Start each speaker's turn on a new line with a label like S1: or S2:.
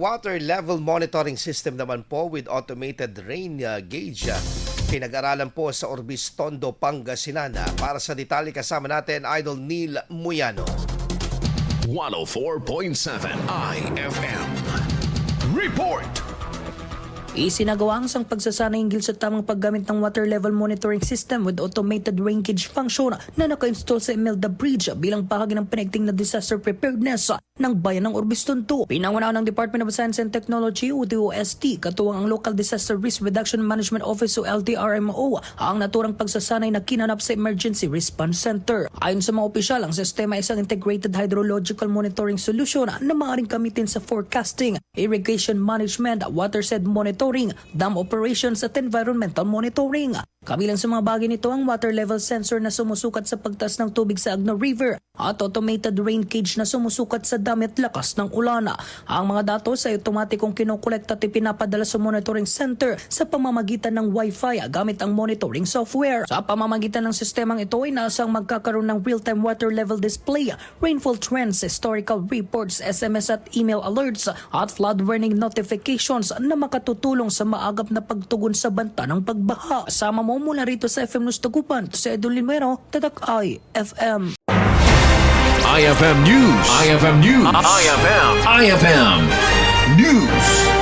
S1: Water level monitoring system naman po with automated rain gauge. Pinag-aralan po sa Orbis, Tondo, Pangasinan. Para sa detalye kasama natin, Idol Neil Muyano.
S2: 104.7 IFM. Report!
S3: Isinagawa ang isang pagsasanay hinggil sa tamang paggamit ng water level monitoring system with automated rain gauge function na naka-install sa Imelda Bridge bilang bahagi ng pinagting na disaster preparedness ng bayan ng Orbis, Tondo. Pinangunahan ng Department of Science and Technology o DOST, katuwang ang Local Disaster Risk Reduction Management Office o LTRMO, ang naturang pagsasanay na kinanap sa Emergency Response Center. Ayon sa mga opisyal, ang sistema ay isang integrated hydrological monitoring solution na maaaring gamitin sa forecasting, irrigation management, watershed monitoring, dam operations at environmental monitoring. Kabilang sa mga bagay nito ang water level sensor na sumusukat sa pagtaas ng tubig sa Agno River at automated rain gauge na sumusukat sa dami at lakas ng ulan. Ang mga datos ay otomatikong kinokolekta at ipinapadala sa monitoring center sa pamamagitan ng Wi-Fi gamit ang monitoring software. Sa pamamagitan ng sistemang ito ay naasang magkakaroon ng real-time water level display, rainfall trends, historical reports, SMS at email alerts at flood warning notifications na makatutulong sa maagap na pagtugon sa banta ng pagbaha. Kasama mo mula rito sa FM News Tagupan, sa Idol Limero, Tatak IFM.
S2: IFM News. IFM News. IFM News.